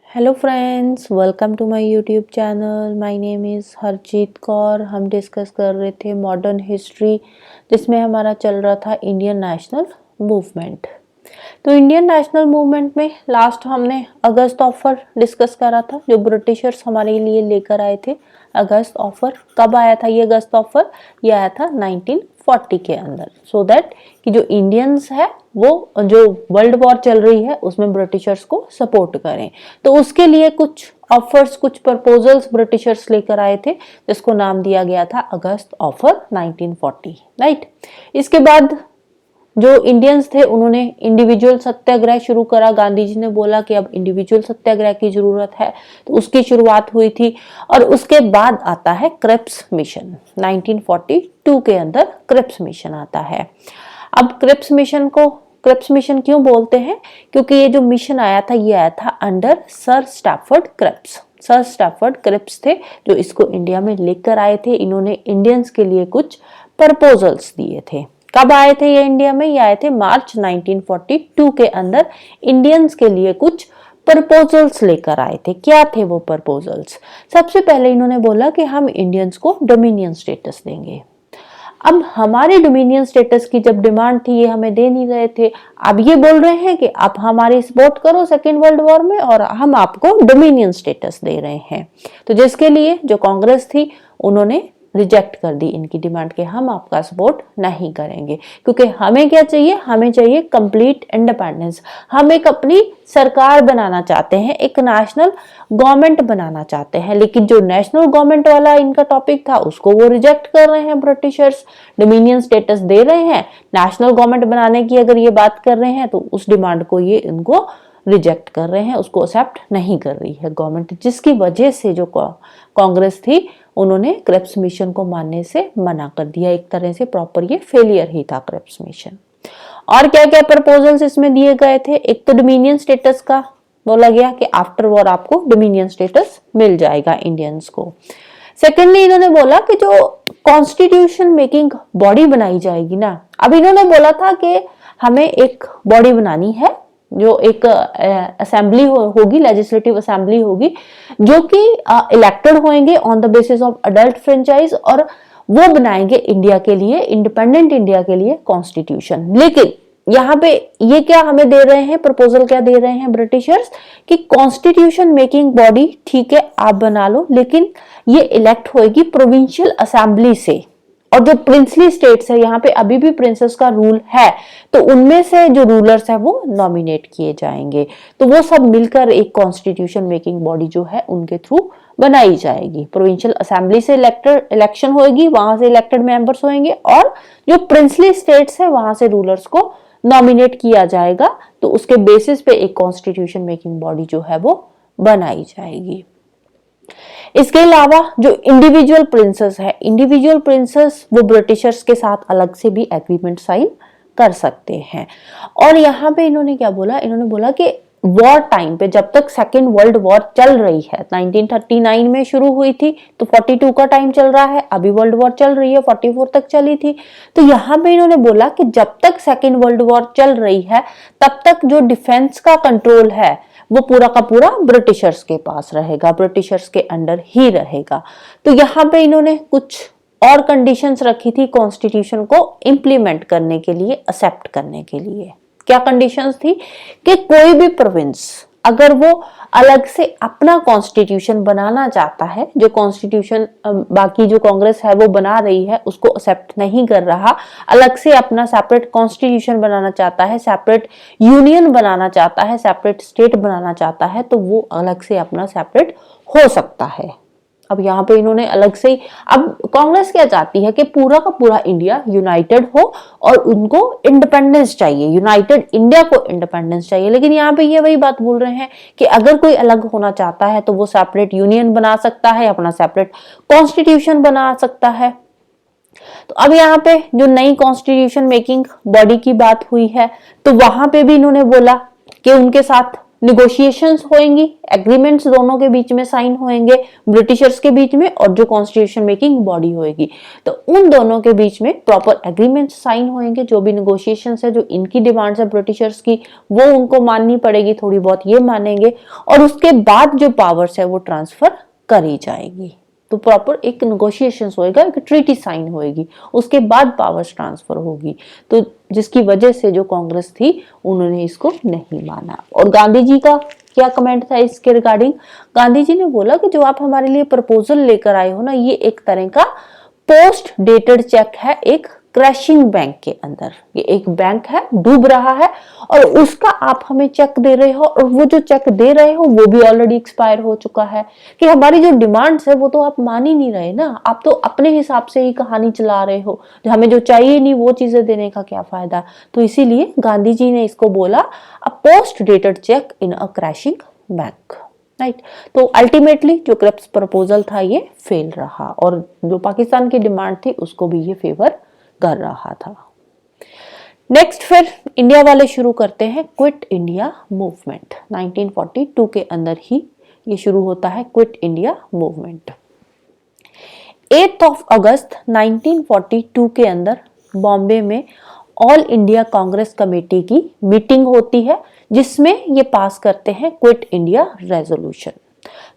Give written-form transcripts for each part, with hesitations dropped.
Hello friends, welcome to my YouTube channel. My name is Harjeet Kaur. हम discuss कर रहे थे मॉडर्न हिस्ट्री, जिसमें हमारा चल रहा था इंडियन नेशनल मूवमेंट। तो इंडियन नेशनल मूवमेंट में लास्ट हमने अगस्त ऑफर डिस्कस करा था, जो ब्रिटिशर्स हमारे लिए लेकर आए थे। अगस्त ऑफर कब आया था? ये अगस्त ऑफर ये आया था 1940 के अंदर, सो दैट कि जो इंडियंस है वो जो वर्ल्ड वॉर चल रही है उसमें ब्रिटिशर्स को सपोर्ट करें। तो उसके लिए कुछ ऑफर्स, कुछ प्रपोजल्स ब्रिटिशर्स लेकर आए थे, जिसको नाम दिया गया था अगस्त ऑफर 1940, राइट। इसके बाद जो इंडियंस थे उन्होंने इंडिविजुअल सत्याग्रह शुरू करा। गांधी जी ने बोला कि अब इंडिविजुअल सत्याग्रह की जरूरत है, तो उसकी शुरुआत हुई थी। और उसके बाद आता है क्रिप्स मिशन। 1942 के अंदर क्रिप्स मिशन आता है। अब क्रिप्स मिशन को क्रिप्स मिशन क्यों बोलते हैं? क्योंकि ये जो मिशन आया था ये आया था under sir Stafford Cripps. Sir Stafford Cripps थे जो इसको इंडिया में लेकर आए थे। इन्होंने इंडियंस के लिए कुछ प्रपोजल्स दिए थे। कब आए थे ये इंडिया में? ये आए थे मार्च 1942 के अंदर। इंडियंस के लिए कुछ प्रपोजल्स लेकर आए थे। क्या थे वो प्रपोजल्स? सबसे पहले इन्होंने बोला कि हम इंडियंस को डोमिनियन स्टेटस देंगे। अब हमारे डोमिनियन स्टेटस की जब डिमांड थी, ये हमें दे नहीं रहे थे। अब ये बोल रहे हैं कि आप हमारी सपोर्ट करो सेकेंड वर्ल्ड वॉर में और हम आपको डोमिनियन स्टेटस दे रहे हैं। तो जिसके लिए जो कांग्रेस थी उन्होंने रिजेक्ट कर दी इनकी डिमांड के हम आपका सपोर्ट नहीं करेंगे, क्योंकि हमें क्या चाहिए? हमें चाहिए कंप्लीट इंडिपेंडेंस। हम एक अपनी सरकार बनाना चाहते हैं, एक नेशनल गवर्नमेंट बनाना चाहते हैं। लेकिन जो नेशनल गवर्नमेंट वाला इनका टॉपिक था उसको वो रिजेक्ट कर रहे हैं ब्रिटिशर्स। डोमिनियन स्टेटस दे रहे हैं, नेशनल गवर्नमेंट बनाने की अगर ये बात कर रहे हैं तो उस डिमांड को ये इनको रिजेक्ट कर रहे हैं, उसको एक्सेप्ट नहीं कर रही है गवर्नमेंट। जिसकी वजह से जो कांग्रेस थी उन्होंने क्रिप्स मिशन को मानने से मना कर दिया। एक तरह से प्रॉपर ये फेलियर ही था क्रिप्स मिशन। और क्या क्या प्रपोजल्स इसमें दिए गए थे? एक तो डोमिनियन स्टेटस का बोला गया कि आफ्टर वॉर आपको डोमिनियन स्टेटस मिल जाएगा इंडियंस को। सेकेंडली इन्होंने बोला कि जो कॉन्स्टिट्यूशन मेकिंग बॉडी बनाई जाएगी ना, अब इन्होंने बोला था कि हमें एक बॉडी बनानी है, जो एक असेंबली होगी, लेजिस्लेटिव असेंबली होगी, जो कि इलेक्टेड होंगे on the basis of adult franchise, और वो बनाएंगे इंडिया के लिए, इंडिपेंडेंट इंडिया के लिए कॉन्स्टिट्यूशन। लेकिन यहाँ पे ये क्या हमें दे रहे हैं, प्रपोजल क्या दे रहे हैं ब्रिटिशर्स कि कॉन्स्टिट्यूशन मेकिंग बॉडी ठीक है आप बना लो, लेकिन ये इलेक्ट होगी प्रोविंशियल असेंबली से। और जो प्रिंसली स्टेट्स है, यहाँ पे अभी भी प्रिंसेस का रूल है, तो उनमें से जो रूलर्स है वो नॉमिनेट किए जाएंगे। तो वो सब मिलकर एक कॉन्स्टिट्यूशन मेकिंग बॉडी जो है उनके थ्रू बनाई जाएगी। प्रोविंशियल असेंबली से इलेक्शन होगी, वहां से इलेक्टेड मेंबर्स होंगे, और जो प्रिंसली स्टेट्स है वहां से रूलर्स को नॉमिनेट किया जाएगा। तो उसके बेसिस पे एक कॉन्स्टिट्यूशन मेकिंग बॉडी जो है वो बनाई जाएगी। इसके अलावा जो इंडिविजुअल प्रिंसेस है, इंडिविजुअल प्रिंसेस वो ब्रिटिशर्स के साथ अलग से भी एग्रीमेंट साइन कर सकते हैं। और यहाँ पे इन्होंने क्या बोला? इन्होंने बोला कि वॉर टाइम पे, जब तक सेकेंड वर्ल्ड वॉर चल रही है, 1939 में शुरू हुई थी तो 42 का टाइम चल रहा है, अभी वर्ल्ड वॉर चल रही है, 44 तक चली थी। तो यहाँ पे इन्होंने बोला कि जब तक सेकेंड वर्ल्ड वॉर चल रही है तब तक जो डिफेंस का कंट्रोल है वो पूरा का पूरा ब्रिटिशर्स के पास रहेगा, ब्रिटिशर्स के अंडर ही रहेगा। तो यहाँ पे इन्होंने कुछ और कंडीशंस रखी थी कॉन्स्टिट्यूशन को इम्प्लीमेंट करने के लिए, एक्सेप्ट करने के लिए। क्या कंडीशंस थी? कि कोई भी प्रोविंस अगर वो अलग से अपना कॉन्स्टिट्यूशन बनाना चाहता है, जो कॉन्स्टिट्यूशन बाकी जो कांग्रेस है वो बना रही है उसको एक्सेप्ट नहीं कर रहा, अलग से अपना सेपरेट कॉन्स्टिट्यूशन बनाना चाहता है, सेपरेट यूनियन बनाना चाहता है, सेपरेट स्टेट बनाना चाहता है, तो वो अलग से अपना सेपरेट हो सकता है। अब यहाँ पे इन्होंने अलग से ही, अब कांग्रेस क्या चाहती है कि पूरा का पूरा इंडिया यूनाइटेड हो और उनको इंडिपेंडेंस चाहिए, यूनाइटेड इंडिया को इंडिपेंडेंस चाहिए। लेकिन यहाँ पे ये वही बात बोल रहे हैं कि अगर कोई अलग होना चाहता है तो वो सेपरेट यूनियन बना सकता है, अपना सेपरेट कॉन्स्टिट्यूशन बना सकता है। तो अब यहाँ पे जो नई कॉन्स्टिट्यूशन मेकिंग बॉडी की बात हुई है, तो वहां पे भी इन्होंने बोला कि उनके साथ निगोशिएशंस होंगी, एग्रीमेंट्स दोनों के बीच में साइन होंगे, ब्रिटिशर्स के बीच में और जो कॉन्स्टिट्यूशन मेकिंग बॉडी होगी, तो उन दोनों के बीच में प्रॉपर एग्रीमेंट्स साइन होंगे। जो भी निगोशिएशंस है, जो इनकी डिमांड्स है ब्रिटिशर्स की, वो उनको माननी पड़ेगी, थोड़ी बहुत ये मानेंगे, और उसके बाद जो पावर्स है वो ट्रांसफर करी जाएगी। तो प्रॉपर एक निगोशिएशंस होएगा, एक ट्रीटी साइन होएगी, उसके बाद पावर्स ट्रांसफर होगी। तो जिसकी वजह से जो कांग्रेस थी उन्होंने इसको नहीं माना। और गांधी जी का क्या कमेंट था इसके रिगार्डिंग? गांधी जी ने बोला कि जो आप हमारे लिए प्रपोजल लेकर आए हो ना, ये एक तरह का पोस्ट डेटेड चेक है एक क्रैशिंग बैंक के अंदर। ये एक बैंक है, डूब रहा है, और उसका आप हमें चेक दे रहे हो, और वो जो चेक दे रहे हो वो भी ऑलरेडी एक्सपायर हो चुका है। कि हमारी जो डिमांड्स है वो तो आप मान ही नहीं रहे ना, आप तो अपने हिसाब से ही कहानी चला रहे हो, हमें जो चाहिए नहीं वो चीजें देने का क्या फायदा। तो इसीलिए गांधी जी ने इसको बोला a post dated cheque in a crashing bank, right. तो अल्टीमेटली जो क्रिप्स प्रपोजल था ये फेल रहा, और जो पाकिस्तान की डिमांड थी उसको भी ये फेवर कर रहा था। नेक्स्ट फिर इंडिया वाले शुरू करते हैं क्विट इंडिया मूवमेंट। 1942 के अंदर ही ये शुरू होता है क्विट इंडिया मूवमेंट। 8 अगस्त 1942 के अंदर बॉम्बे में ऑल इंडिया कांग्रेस कमेटी की मीटिंग होती है, जिसमें ये पास करते हैं क्विट इंडिया रेजोल्यूशन।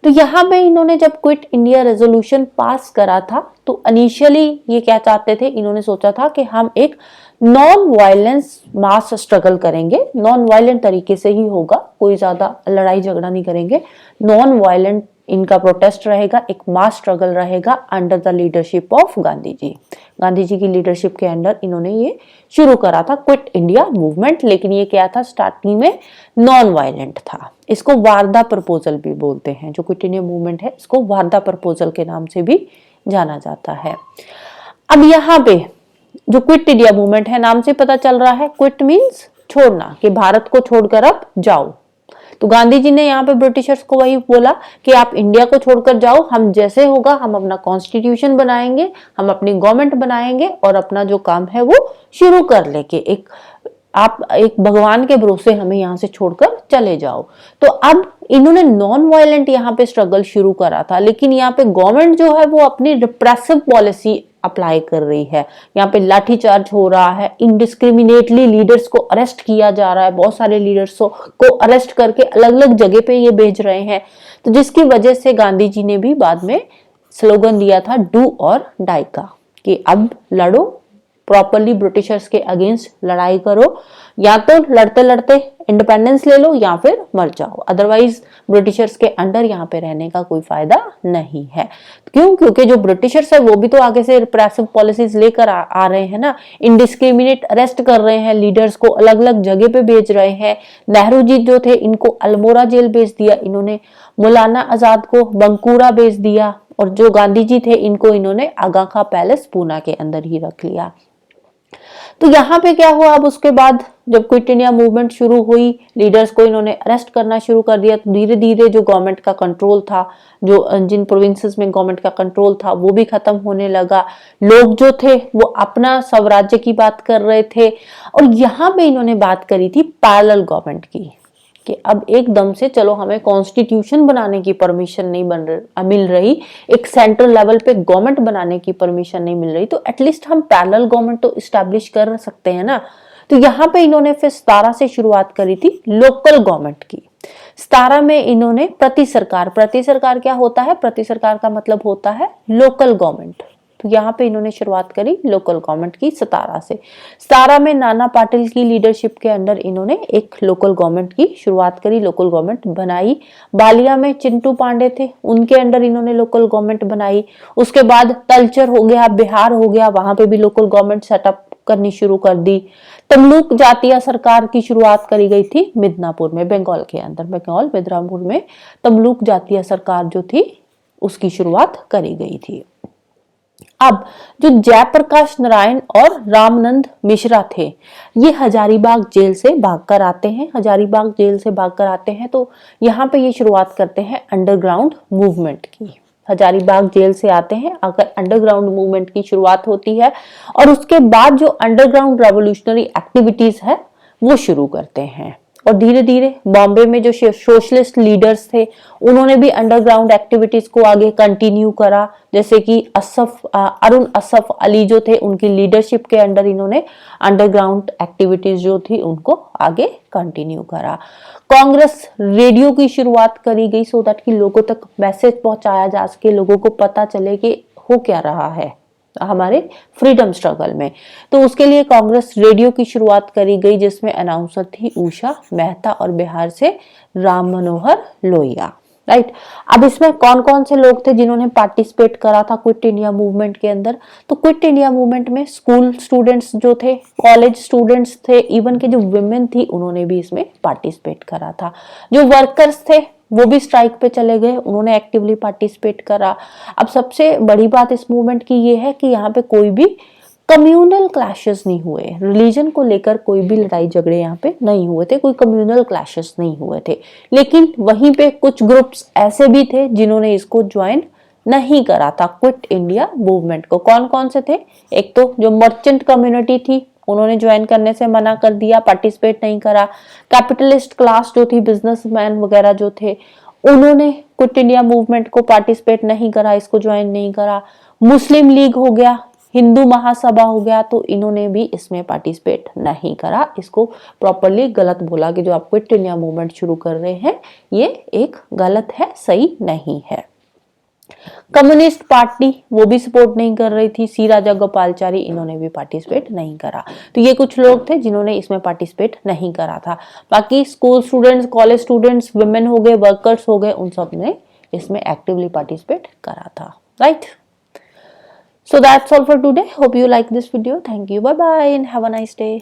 तो यहाँ पे इन्होंने जब क्विट इंडिया रेजोल्यूशन पास करा था, तो इनिशियली ये क्या चाहते थे, इन्होंने सोचा था कि हम एक नॉन वायलेंस मास स्ट्रगल करेंगे, नॉन वायलेंट तरीके से ही होगा, कोई ज्यादा लड़ाई झगड़ा नहीं करेंगे, नॉन वायलेंट इनका प्रोटेस्ट रहेगा, एक मास स्ट्रगल रहेगा under the leadership of Gandhi ji. Gandhi ji की लीडरशिप के अंडर इन्होंने ये शुरू करा था क्विट इंडिया मूवमेंट। लेकिन ये क्या था, स्टार्टिंग में नॉन वायलेंट था। इसको वारदा प्रपोजल भी बोलते हैं, जो क्विट इंडिया मूवमेंट है इसको वारदा प्रपोजल के नाम से भी जाना जाता है। अब यहाँ पे जो क्विट इंडिया मूवमेंट है, नाम से पता चल रहा है, क्विट मीन्स छोड़ना, कि भारत को छोड़कर अब जाओ। तो गांधी जी ने यहाँ पे ब्रिटिशर्स को वही बोला कि आप इंडिया को छोड़कर जाओ, हम जैसे होगा हम अपना कॉन्स्टिट्यूशन बनाएंगे, हम अपनी गवर्नमेंट बनाएंगे, और अपना जो काम है वो शुरू कर लेके आप एक भगवान के भरोसे हमें यहाँ से छोड़कर चले जाओ। तो अब इन्होंने नॉन वायलेंट यहाँ पे स्ट्रगल शुरू करा था, लेकिन यहाँ पे गवर्नमेंट जो है वो अपनी रिप्रेसिव पॉलिसी अप्लाई कर रही है। यहाँ पे लाठीचार्ज हो रहा है, इनडिस्क्रिमिनेटली लीडर्स को अरेस्ट किया जा रहा है, बहुत सारे लीडर्स को अरेस्ट करके अलग अलग जगह पे ये भेज रहे हैं। तो जिसकी वजह से गांधी जी ने भी बाद में स्लोगन दिया था डू और डाई का, कि अब लड़ो, प्रॉपरली ब्रिटिशर्स के अगेंस्ट लड़ाई करो, या तो लड़ते लड़ते इंडिपेंडेंस ले लो या फिर मर जाओ, अदरवाइज ब्रिटिशर्स के अंडर यहाँ पे रहने का कोई फायदा नहीं है। क्यों? क्योंकि जो ब्रिटिशर्स है वो भी तो आगे से रिप्रेसिव पॉलिसीज लेकर आ रहे हैं ना, इनडिस्क्रिमिनेट अरेस्ट कर रहे हैं, लीडर्स को अलग अलग जगह पे भेज रहे हैं। नेहरू जी जो थे इनको अल्मोड़ा जेल भेज दिया इन्होंने, मौलाना आजाद को बंकुरा भेज दिया, और जो गांधी जी थे इनको इन्होंने आगा खां पैलेस पूना के अंदर ही रख लिया। तो यहाँ पे क्या हुआ, अब उसके बाद जब क्विट इंडिया मूवमेंट शुरू हुई, लीडर्स को इन्होंने अरेस्ट करना शुरू कर दिया, तो धीरे धीरे जो गवर्नमेंट का कंट्रोल था, जो जिन प्रोविंसेस में गवर्नमेंट का कंट्रोल था वो भी खत्म होने लगा। लोग जो थे वो अपना स्वराज्य की बात कर रहे थे, और यहाँ पे इन्होंने बात करी थी पैरेलल गवर्नमेंट की, कि अब एकदम से चलो हमें कॉन्स्टिट्यूशन बनाने की परमिशन नहीं मिल रही, एक सेंट्रल लेवल पे गवर्नमेंट बनाने की परमिशन नहीं मिल रही, तो एटलीस्ट हम पैरेलल गवर्नमेंट तो इस्टेब्लिश कर सकते हैं ना। तो यहाँ पे इन्होंने फिर 17 से शुरुआत करी थी लोकल गवर्नमेंट की। 17 में इन्होंने प्रति सरकार क्या होता है, प्रति सरकार का मतलब होता है लोकल गवर्नमेंट। तो यहाँ पे इन्होंने शुरुआत करी लोकल गवर्नमेंट की 17 से। 17 में नाना पाटिल की लीडरशिप के अंडर इन्होंने एक लोकल गवर्नमेंट की शुरुआत करी, लोकल गवर्नमेंट बनाई। बालिया में चिंटू पांडे थे, उनके अंडर इन्होंने लोकल गवर्नमेंट बनाई। उसके बाद तलचर हो गया, बिहार हो गया, वहां पे भी लोकल गवर्नमेंट सेटअप करनी शुरू कर दी। तमलुक जातीय सरकार की शुरुआत करी गई थी मिदनापुर में, बंगाल के अंदर, बंगाल मिदनापुर में तमलुक जातीय सरकार जो थी उसकी शुरुआत करी गई थी। अब जो जयप्रकाश नारायण और रामानंद मिश्रा थे, ये हजारीबाग जेल से भागकर आते हैं, हजारीबाग जेल से भागकर आते हैं। तो यहाँ पे ये शुरुआत करते हैं अंडरग्राउंड मूवमेंट की। हजारीबाग जेल से आते हैं, अगर अंडरग्राउंड मूवमेंट की शुरुआत होती है, और उसके बाद जो अंडरग्राउंड रेवोल्यूशनरी एक्टिविटीज है वो शुरू करते हैं। और धीरे धीरे बॉम्बे में जो सोशलिस्ट लीडर्स थे उन्होंने भी अंडरग्राउंड एक्टिविटीज को आगे कंटिन्यू करा, जैसे कि अरुण असफ अली जो थे उनकी लीडरशिप के अंडर इन्होंने अंडरग्राउंड एक्टिविटीज जो थी उनको आगे कंटिन्यू करा। कांग्रेस रेडियो की शुरुआत करी गई सो दैट कि लोगों तक मैसेज पहुंचाया जा सके, लोगों को पता चले कि हो क्या रहा है हमारे फ्रीडम स्ट्रगल में। तो उसके लिए कांग्रेस रेडियो की शुरुआत करी गई, जिसमें अनाउंसर थी उषा मेहता और बिहार से राम मनोहर लोहिया। राइट, अब इसमें कौन कौन से लोग थे जिन्होंने पार्टिसिपेट करा था क्विट इंडिया मूवमेंट के अंदर? तो क्विट इंडिया मूवमेंट में स्कूल स्टूडेंट्स जो थे, कॉलेज स्टूडेंट्स थे, इवन के जो वुमेन थी उन्होंने भी इसमें पार्टिसिपेट करा था। जो वर्कर्स थे वो भी स्ट्राइक पे चले गए, उन्होंने एक्टिवली पार्टिसिपेट करा। अब सबसे बड़ी बात इस मूवमेंट की ये है कि यहाँ पे कोई भी कम्युनल क्लैशेस नहीं हुए, रिलीजन को लेकर कोई भी लड़ाई झगड़े यहाँ पे नहीं हुए थे, कोई कम्युनल क्लैशेस नहीं हुए थे। लेकिन वहीं पे कुछ ग्रुप्स ऐसे भी थे जिन्होंने इसको ज्वाइन नहीं करा था क्विट इंडिया मूवमेंट को। कौन कौन से थे? एक तो जो मर्चेंट कम्युनिटी थी उन्होंने ज्वाइन करने से मना कर दिया, पार्टिसिपेट नहीं करा। कैपिटलिस्ट क्लास जो थी, बिजनेसमैन वगैरह जो थे, उन्होंने क्विट इंडिया मूवमेंट को पार्टिसिपेट नहीं करा, इसको ज्वाइन नहीं करा। मुस्लिम लीग हो गया, हिंदू महासभा हो गया, तो इन्होंने भी इसमें पार्टिसिपेट नहीं करा, इसको प्रॉपरली गलत बोला कि जो आप क्विट इंडिया मूवमेंट शुरू कर रहे हैं ये एक गलत है, सही नहीं है। कम्युनिस्ट पार्टी वो भी सपोर्ट नहीं कर रही थी, सी राजा गोपालचारी, इन्होंने भी पार्टिसिपेट नहीं करा। तो ये कुछ लोग थे जिन्होंने इसमें पार्टिसिपेट नहीं करा था। बाकी school students, college students, women हो गए, वर्कर्स हो गए, उन सब ने इसमें एक्टिवली पार्टिसिपेट करा था। Right, so that's all for today. Hope you like this video. Thank you, bye bye and have a nice day.